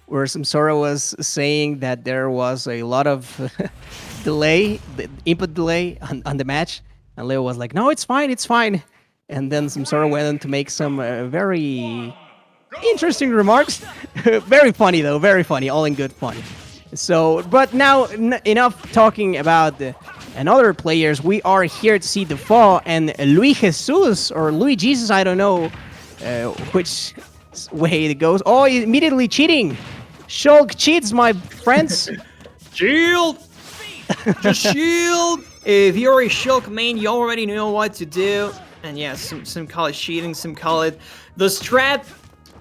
where Samsora was saying that there was a lot of delay, the input delay on the match, and Leo was like, "No, it's fine, it's fine." And then Samsora went on to make some very interesting remarks. Very funny though, very funny, all in good fun. So, but now enough talking about and other players. We are here to see Dufaux and Lui-Jesus or Lui-Jesus. I don't know which way it goes. Oh, immediately cheating. Shulk cheats, my friends. Shield! Just shield! If you're a Shulk main, you already know what to do. And yeah, some call it cheating, some call it the strat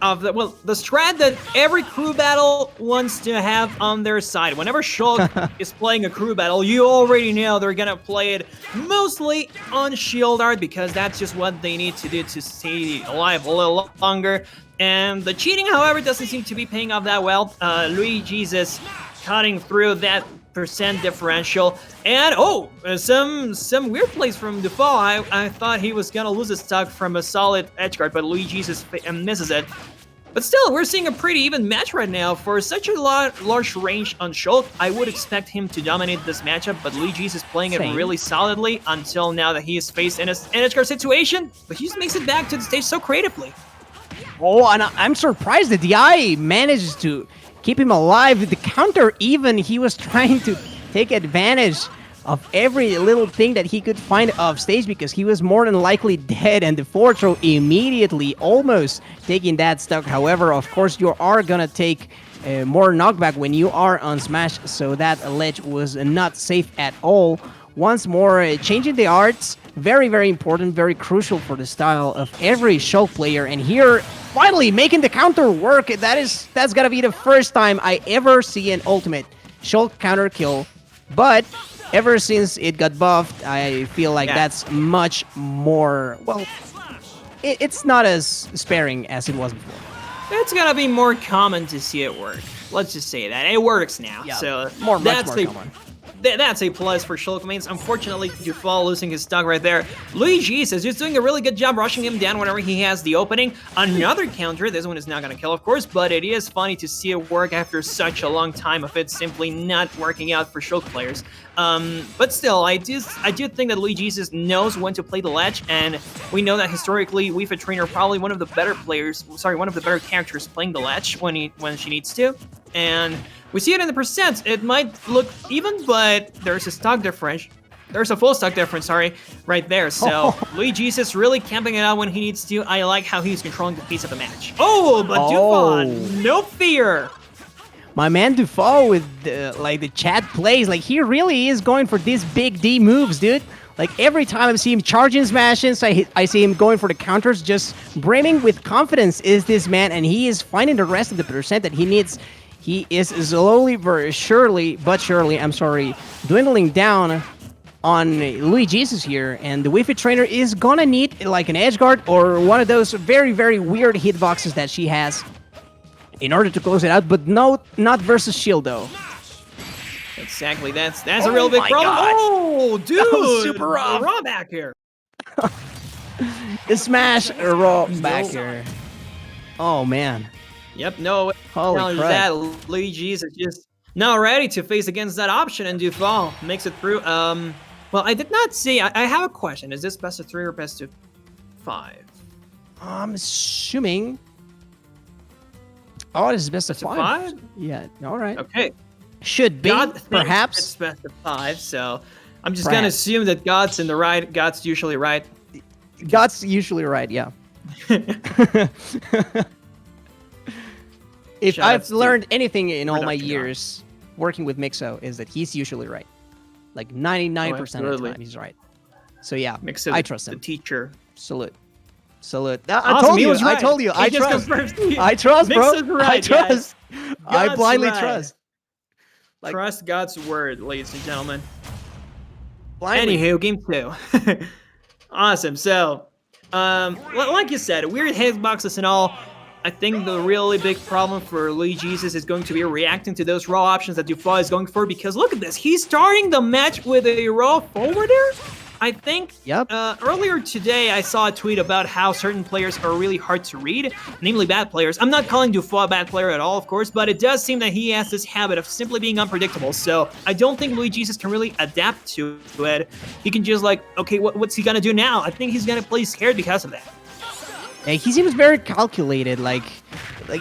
of the strat that every crew battle wants to have on their side. Whenever Shulk is playing a crew battle, you already know they're gonna play it mostly on shield art because that's just what they need to do to stay alive a little longer. And the cheating, however, doesn't seem to be paying off that well. Lui-Jesus cutting through that percent differential, and some weird plays from Dufaux. I thought he was gonna lose his stock from a solid edge guard, but Lui-Jesus misses it. But still, we're seeing a pretty even match right now. For such a large range on Shulk, I would expect him to dominate this matchup, but Lui-Jesus playing it really solidly until now that he is faced in an edge guard situation, but he just makes it back to the stage so creatively. Oh, and I'm surprised that DI managed to keep him alive. The counter even, he was trying to take advantage of every little thing that he could find off stage because he was more than likely dead, and the forward throw immediately almost taking that stock. However, of course, you are gonna take more knockback when you are on Smash, so that ledge was not safe at all. Once more, changing the arts, very, very important, very crucial for the style of every Shulk player. And here, finally making the counter work. That's gotta be the first time I ever see an ultimate Shulk counter kill. But ever since it got buffed, I feel like that's much more, well, it's not as sparing as it was before. It's gonna be more common to see it work. Let's just say that. It works now. Yeah, so much more common. That's a plus for Shulk mains. Unfortunately, Dufaux losing his stock right there. Lui-Jesus is just doing a really good job rushing him down whenever he has the opening. Another counter. This one is not going to kill, of course, but it is funny to see it work after such a long time of it simply not working out for Shulk players. But still, I do think that Lui-Jesus knows when to play the ledge, and we know that historically, Wii Fit Trainer probably one of the better characters playing the ledge when she needs to. And we see it in the percents. It might look even, but there's a stock difference. There's a full stock difference, right there. So Lui-Jesus really camping it out when he needs to. I like how he's controlling the pace of the match. Oh, but Dufaux, no fear. My man Dufaux with the chat plays, like he really is going for these big D moves, dude. Like every time I see him charging smashes, I see him going for the counters, just brimming with confidence is this man, and he is finding the rest of the percent that he needs. He is slowly but surely, dwindling down on Lui-Jesus here, and the Wii Fit Trainer is gonna need like an edge guard or one of those very, very weird hitboxes that she has in order to close it out, but no, not versus shield though. Exactly, that's a real big problem. God. Oh, dude, that was super rough. Raw back here. The smash raw back here. Oh man. Yep, no. Holy crap. That Lui-Jesus is just not ready to face against that option, and Dufaux makes it through. Well, I did not see. I have a question. Is this best of 3 or best of 5? I'm assuming. Oh, this is best of 5. Yeah. All right. Okay. Should be. Perhaps it's best of 5. So I'm just gonna assume that God's in the right. God's usually right. God's usually right. Yeah. If I've learned anything in all my years working with Mixo, is that he's usually right. Like 99% of the time, he's right. So yeah, Mixo, I trust him. The teacher. Salute. I told you. I trust. I trust, bro. Right, I trust. Yes. I blindly trust. Like, trust God's word, ladies and gentlemen. Blindly. Anywho, game 2. Awesome. So, like you said, weird hitboxes and all. I think the really big problem for Lui-Jesus is going to be reacting to those raw options that Dufaux is going for, because look at this. He's starting the match with a raw forwarder? I think Yep. earlier today I saw a tweet about how certain players are really hard to read, namely bad players. I'm not calling Dufaux a bad player at all, of course, but it does seem that he has this habit of simply being unpredictable. So I don't think Lui-Jesus can really adapt to it. He can just like, okay, what's he gonna do now? I think he's gonna play scared because of that. Yeah, he seems very calculated. Like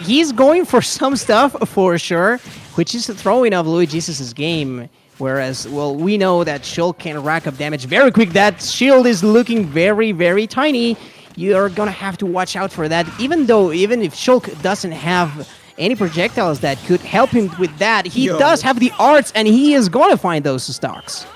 he's going for some stuff for sure, which is the throwing of Lui-Jesus' game. Whereas, well, we know that Shulk can rack up damage very quick. That shield is looking very, very tiny. You're gonna have to watch out for that. Even if Shulk doesn't have any projectiles that could help him with that, he does have the arts, and he is gonna find those stocks.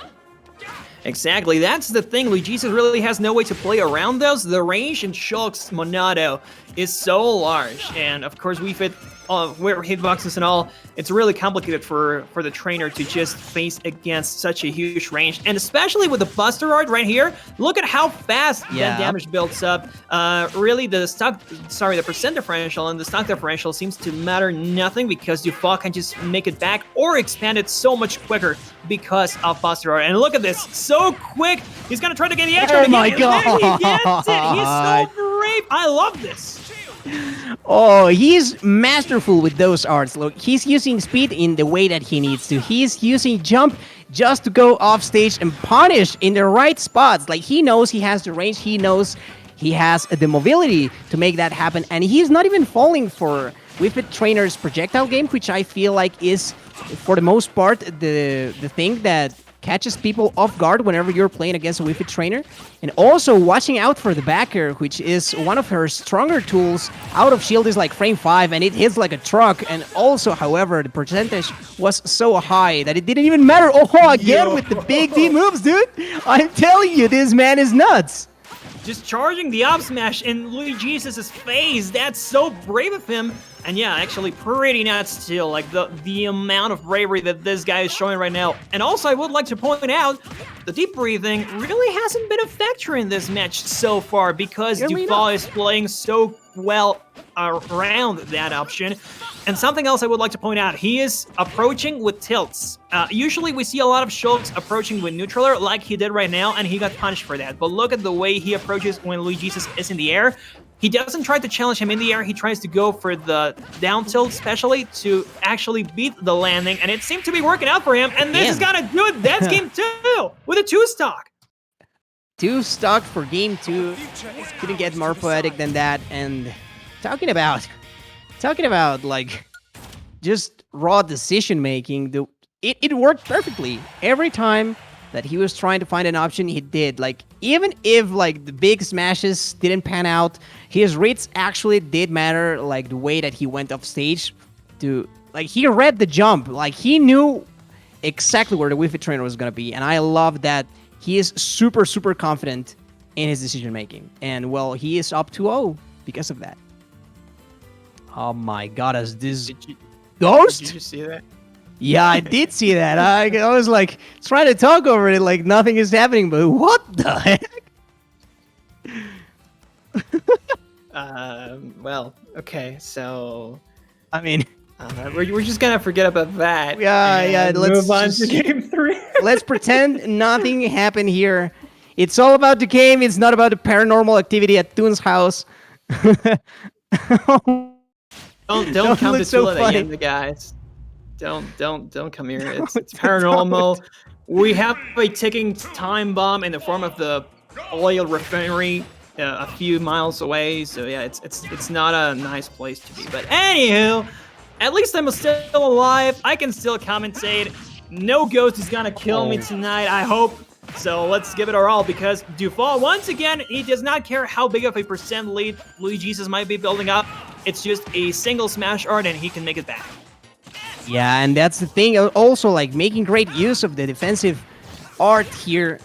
Exactly, that's the thing. Lui-Jesus really has no way to play around those. The range in Shulk's Monado is so large, and of course we fit hitboxes and all. It's really complicated for the trainer to just face against such a huge range, and especially with the Buster Art right here. Look at how fast that damage builds up. Really, the percent differential and the stock differential seems to matter nothing because Dufaux can just make it back or expand it so much quicker because of Buster Art. And look at this, so quick. He's gonna try to get the edge. Oh my god! He gets it. He's so brave. I love this. Oh, he's masterful with those arts. Look, he's using speed in the way that he needs to. He's using jump just to go off stage and punish in the right spots. Like, he knows he has the range. He knows he has the mobility to make that happen. And he's not even falling for Wii Trainer's projectile game, which I feel like is, for the most part, the thing that catches people off guard whenever you're playing against a Wii Trainer. And also watching out for the backer, which is one of her stronger tools. Out of shield is like frame 5, and it hits like a truck. And also, however, the percentage was so high that it didn't even matter. Oh, again with the big D moves, dude. I'm telling you, this man is nuts. Just charging the up smash in Lui-Jesus' face. That's so brave of him. And yeah, actually pretty nuts still, like the amount of bravery that this guy is showing right now. And also, I would like to point out, the deep breathing really hasn't been a factor in this match so far because Dufaux is playing so well around that option. And something else I would like to point out, he is approaching with tilts. Usually we see a lot of Shulks approaching with neutraler like he did right now, and he got punished for that. But look at the way he approaches when Lui-Jesus is in the air. He doesn't try to challenge him in the air, he tries to go for the down tilt especially to actually beat the landing, and it seemed to be working out for him, and this is gonna do it. That's game 2 with a 2-stock. 2-stock for game 2. Couldn't get more poetic than that. And talking about like just raw decision making, it worked perfectly every time that he was trying to find an option. He did. Like, even if like the big smashes didn't pan out, his reads actually did matter. Like the way that he went off stage to, like, he read the jump. Like, he knew exactly where the Wii Trainer was gonna be, and I love that he is super, super confident in his decision making. And well, he is up 2-0 because of that. Oh my god, as this ghost? Did you see that? Yeah, I did see that. I was like trying to talk over it like nothing is happening, but what the heck? Well, okay, so I mean, we're just gonna forget about that. Yeah. Let's move on to game 3. Let's pretend nothing happened here. It's all about the game. It's not about the paranormal activity at Toon's house. Don't come to Tula again, the guys. Don't come here. It's paranormal. We have a ticking time bomb in the form of the oil refinery a few miles away. So yeah, it's not a nice place to be. But anywho, at least I'm still alive. I can still commentate. No ghost is gonna kill me tonight, I hope. So let's give it our all, because Dufaux, once again, he does not care how big of a percent lead Lui-Jesus might be building up. It's just a single smash art and he can make it back. Yeah, and that's the thing. Also, like, making great use of the defensive art here.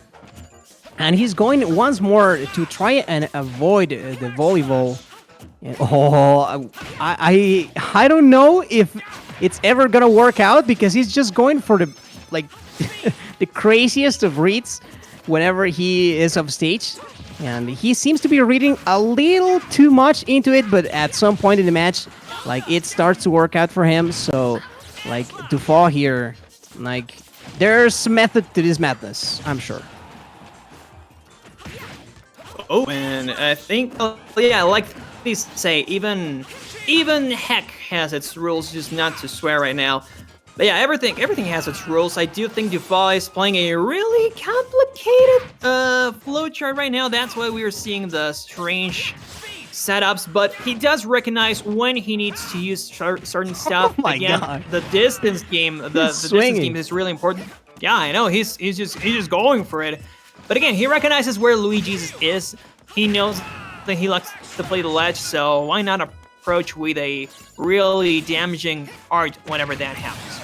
And he's going once more to try and avoid the volleyball. Oh, I don't know if it's ever gonna work out, because he's just going for the, like, the craziest of reads whenever he is off stage. And he seems to be reading a little too much into it, but at some point in the match, like, it starts to work out for him. So, like, Dufaux here, like, there's method to this madness, I'm sure. Oh, and I think, yeah, like they say, even heck has its rules, just not to swear right now. But yeah, everything has its rules. I do think Dufaux is playing a really complicated flowchart right now. That's why we are seeing the strange setups, but he does recognize when he needs to use certain stuff. Oh my Again, God. the distance game, the distance game is really important. Yeah, I know, he's just going for it. But again, he recognizes where Lui-Jesus is. He knows that he likes to play the ledge, so why not approach with a really damaging art whenever that happens.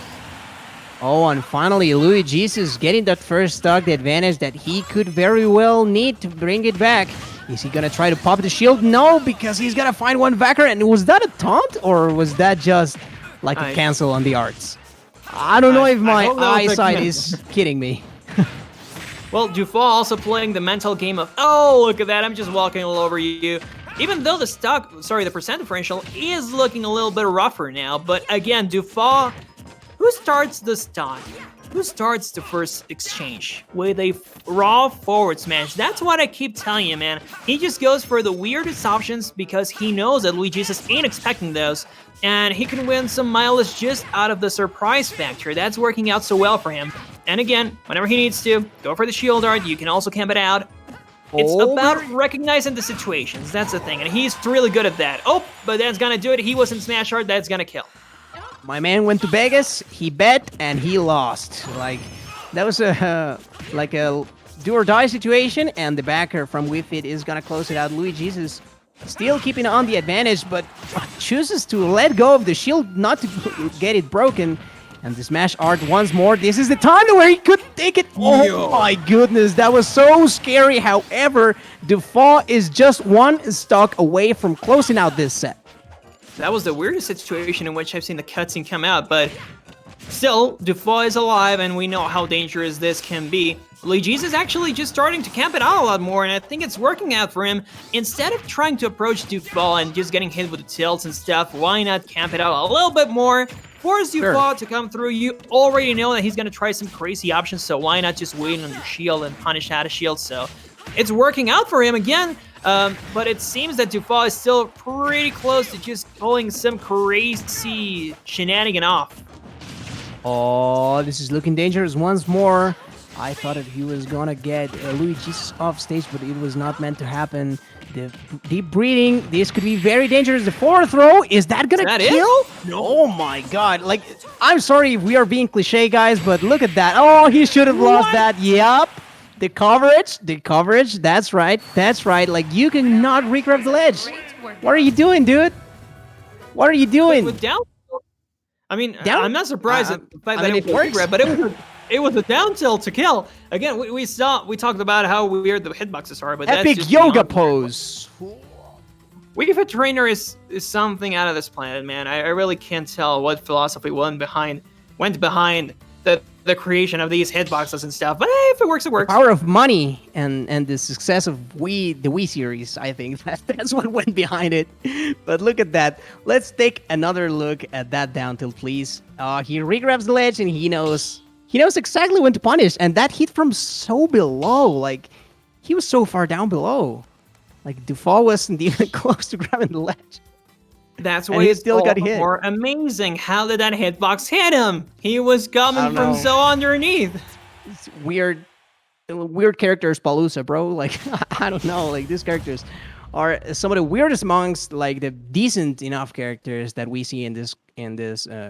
Oh, and finally, Lui-Jesus getting that first stock, the advantage that he could very well need to bring it back. Is he gonna try to pop the shield? No, because he's gonna find one backer. And was that a taunt, or was that just like a cancel on the arts? I don't know if my eyesight is kidding me. Well, Dufaux also playing the mental game of, oh, look at that, I'm just walking all over you. Even though the percent differential is looking a little bit rougher now, but again, Dufaux, who starts the stock? Who starts the first exchange? With a raw forward smash. That's what I keep telling you, man. He just goes for the weirdest options because he knows that Lui-Jesus ain't expecting those, and he can win some mileage just out of the surprise factor. That's working out so well for him. And again, whenever he needs to, go for the shield art. You can also camp it out. It's about recognizing the situations. That's the thing, and he's really good at that. Oh, but that's gonna do it. He was in smash art. That's gonna kill. My man went to Vegas, he bet, and he lost. Like, that was a do or die situation, and the backer from Wii is gonna close it out. Lui-Jesus still keeping on the advantage, but chooses to let go of the shield, not to get it broken. And the smash art once more. This is the time where he could take it. Oh my goodness, that was so scary. However, Dufaux is just one stock away from closing out this set. That was the weirdest situation in which I've seen the cutscene come out, but still, Dufaux is alive, and we know how dangerous this can be. Lui-Jesus is actually just starting to camp it out a lot more, and I think it's working out for him. Instead of trying to approach Dufaux and just getting hit with the tilts and stuff, why not camp it out a little bit more? Force Dufaux to come through. You already know that he's going to try some crazy options, so why not just wait on your shield and punish out a shield? So it's working out for him again. But it seems that Dufaux is still pretty close to just pulling some crazy shenanigan off. Oh, this is looking dangerous once more. I thought that he was gonna get Lui-Jesus off stage, but it was not meant to happen. The deep breathing, this could be very dangerous. The forward throw, is that gonna kill? No. Oh my god. Like, I'm sorry if we are being cliche, guys, but look at that. Oh, he should have lost that. Yup. The coverage, that's right. Like, you cannot regrab the ledge. What are you doing, dude? What are you doing? With down, I mean, I'm not surprised at the fact that it works, but it was a down tilt to kill. Again, we talked about how weird the hitboxes are, but epic that's just yoga pose. Wii Fit Trainer is something out of this planet, man. I really can't tell what philosophy went behind the creation of these hitboxes and stuff. But hey, if it works, it works. The power of money and the success of the Wii series, I think that's what went behind it. But look at that. Let's take another look at that down tilt, please. He regrabs the ledge, and he knows exactly when to punish. And that hit from so below, like, he was so far down below. Like, Dufaux wasn't even close to grabbing the ledge. That's why he still got hit. More amazing. How did that hitbox hit him? He was coming from so underneath. It's weird characters, Palooza, bro. Like, I don't know. Like, these characters are some of the weirdest amongst, like, the decent enough characters that we see in this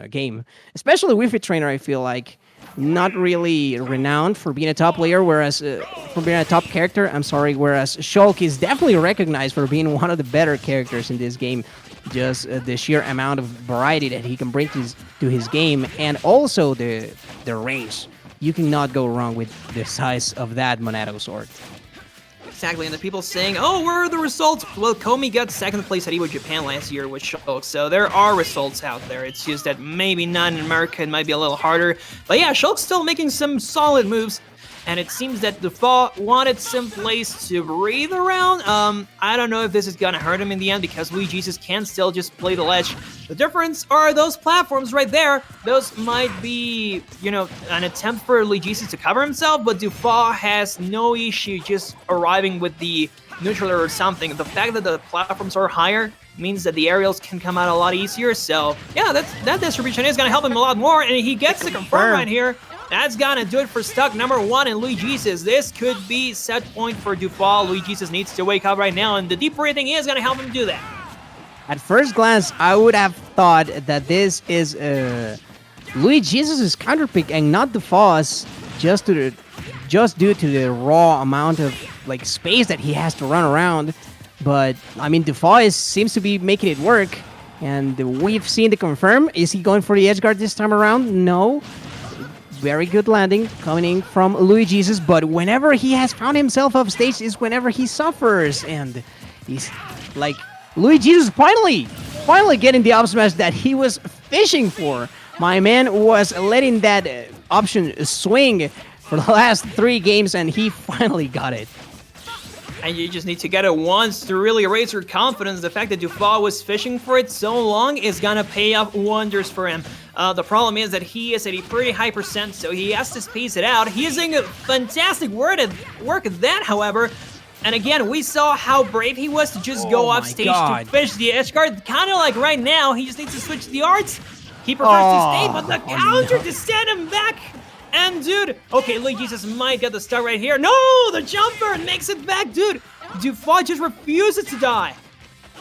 game. Especially Wii Fit Trainer, I feel like not really renowned for being a top player, whereas for being a top character. I'm sorry. Whereas Shulk is definitely recognized for being one of the better characters in this game. Just the sheer amount of variety that he can bring to his game, and also the range. You cannot go wrong with the size of that Monado sword. Exactly, and the people saying, oh, where are the results? Well, Komi got second place at Evo Japan last year with Shulk, so there are results out there. It's just that maybe not in America, it might be a little harder. But yeah, Shulk's still making some solid moves. And it seems that Dufaux wanted some place to breathe around. I don't know if this is gonna hurt him in the end because Lui-Jesus can still just play the ledge. The difference are those platforms right there. Those might be, an attempt for Lui-Jesus to cover himself, but Dufaux has no issue just arriving with the neutral or something. The fact that the platforms are higher means that the aerials can come out a lot easier. So yeah, that distribution is going to help him a lot more. And he gets the confirm right here. That's going to do it for stock number 1 in Lui-Jesus. This could be set point for Dufaux. Lui-Jesus needs to wake up right now, and the deep breathing is going to help him do that. At first glance, I would have thought that this is Lui-Jesus' counterpick and not Dufaux, just due to the raw amount of like space that he has to run around. But I mean, Dufaux seems to be making it work, and we've seen the confirm. Is he going for the edge guard this time around? No. Very good landing coming from Lui-Jesus, but whenever he has found himself off stage is whenever he suffers, and he's like Lui-Jesus finally getting the up smash that he was fishing for. My man was letting that option swing for the last 3 games, and he finally got it. And you just need to get it once to really raise your confidence. The fact that Dufaux was fishing for it so long is gonna pay off wonders for him. The problem is that he is at a pretty high percent, so he has to space it out. He is doing a fantastic work at that, however. And again, we saw how brave he was to just go off stage to fish the edge guard. Kind of like right now, he just needs to switch the arts. He prefers to stay, but the counter to send him back. And dude, okay, Lui-Jesus might get the start right here. No, the jumper makes it back, dude. Dufaux just refuses to die.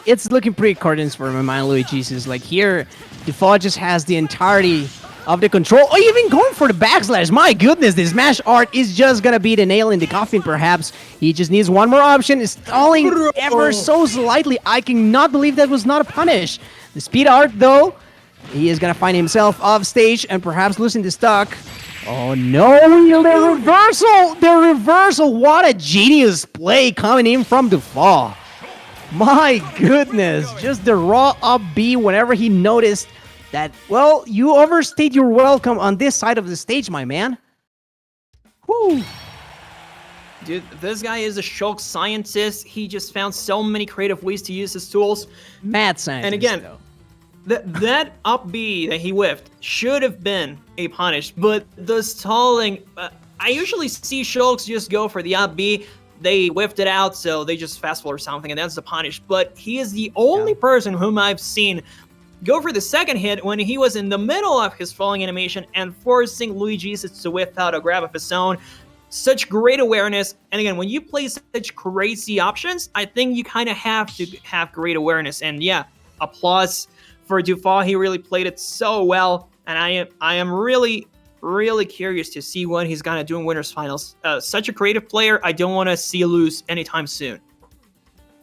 It's looking pretty cordons for my man, Lui-Jesus. Like here, Dufaux just has the entirety of the control. Oh, even going for the backslash. My goodness, this smash art is just gonna be the nail in the coffin, perhaps. He just needs one more option. It's stalling ever so slightly. I cannot believe that was not a punish. The speed art, though, he is gonna find himself off stage and perhaps losing the stock. Oh no, the reversal! The reversal! What a genius play coming in from Dufaux. My goodness, just the raw up B whenever he noticed that, well, you overstayed your welcome on this side of the stage, my man. Whew. Dude, this guy is a Shulk scientist. He just found so many creative ways to use his tools. Mad scientist, and again, though. That up B that he whiffed should have been a punish, but the stalling, I usually see Shulks just go for the up B. They whiffed it out, so they just fast forward or something, and that's the punish. But he is the only person whom I've seen go for the second hit when he was in the middle of his falling animation and forcing Lui-Jesus to whiff out a grab of his own. Such great awareness. And again, when you play such crazy options, I think you kind of have to have great awareness. And yeah, applause for Dufaux. He really played it so well. And I am really curious to see what he's gonna do in Winners Finals. Such a creative player. I don't want to see lose anytime soon.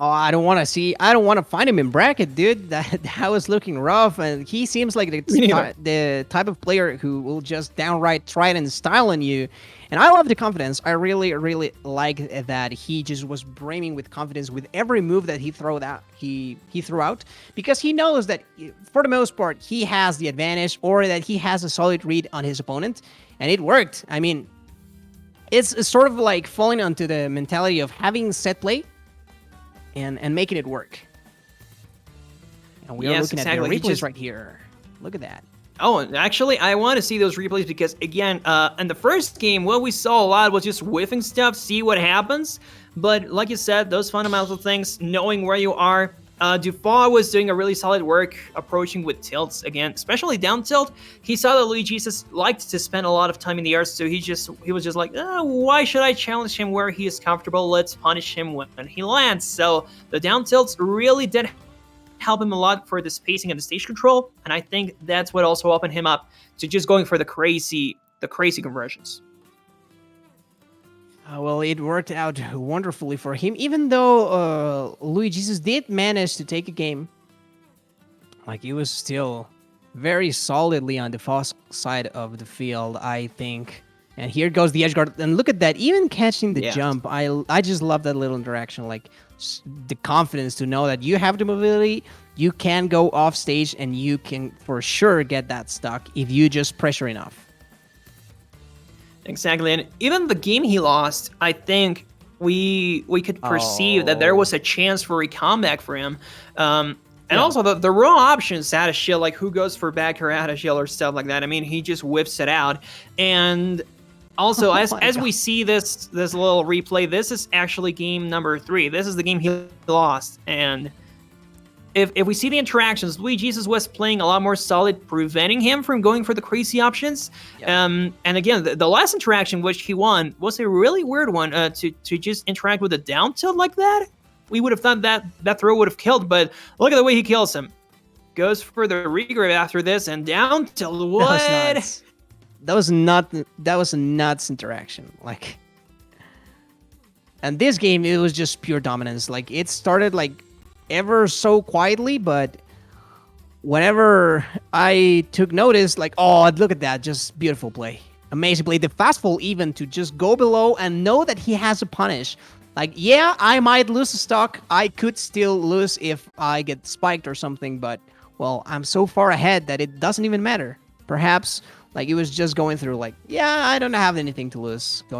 Oh, I don't want to find him in bracket, dude. That was looking rough, and he seems like the type of player who will just downright try it and style on you. And I love the confidence. I really like that he just was brimming with confidence with every move that he threw out, because he knows that for the most part he has the advantage, or that he has a solid read on his opponent, and it worked. I mean, it's sort of like falling onto the mentality of having set play and making it work. And we are looking at the replays right here. Look at that. Oh, actually, I want to see those replays because, again, in the first game, what we saw a lot was just whiffing stuff, see what happens. But like you said, those fundamental things, knowing where you are, Dufaux was doing a really solid work approaching with tilts again, especially down tilt. He saw that Lui-Jesus liked to spend a lot of time in the air, so he was just like, why should I challenge him where he is comfortable? Let's punish him when he lands. So the down tilts really did help him a lot for the spacing and the stage control, and I think that's what also opened him up to just going for the crazy conversions. Well, it worked out wonderfully for him, even though Lui-Jesus did manage to take a game. Like, he was still very solidly on the Dufaux side of the field, I think. And here goes the edge guard, and look at that, even catching the jump. I just love that little interaction, like the confidence to know that you have the mobility, you can go off stage, and you can for sure get that stock if you just pressure enough. Exactly, and even the game he lost, I think we could perceive that there was a chance for a comeback for him. And also the raw options out of shield, like who goes for back or out of shield or stuff like that. I mean, he just whips it out. And Also, Oh as my as God. we see this little replay, this is actually game number 3. This is the game he lost, and if we see the interactions, Lui-Jesus was playing a lot more solid, preventing him from going for the crazy options. Yeah. And again, the last interaction which he won was a really weird one. To just interact with a down tilt like that, we would have thought that throw would have killed, but look at the way he kills him. Goes for the regrab after this, and down tilt. That was What? nuts. That was a nuts interaction. Like, and this game, it was just pure dominance. Like, it started like ever so quietly, but whenever I took notice, like, oh, look at that, just beautiful play, amazing play. The fast fall even to just go below and know that he has a punish. Like, yeah, I might lose a stock. I could still lose if I get spiked or something, but well, I'm so far ahead that it doesn't even matter. Perhaps like it was just going through like, yeah, I don't have anything to lose going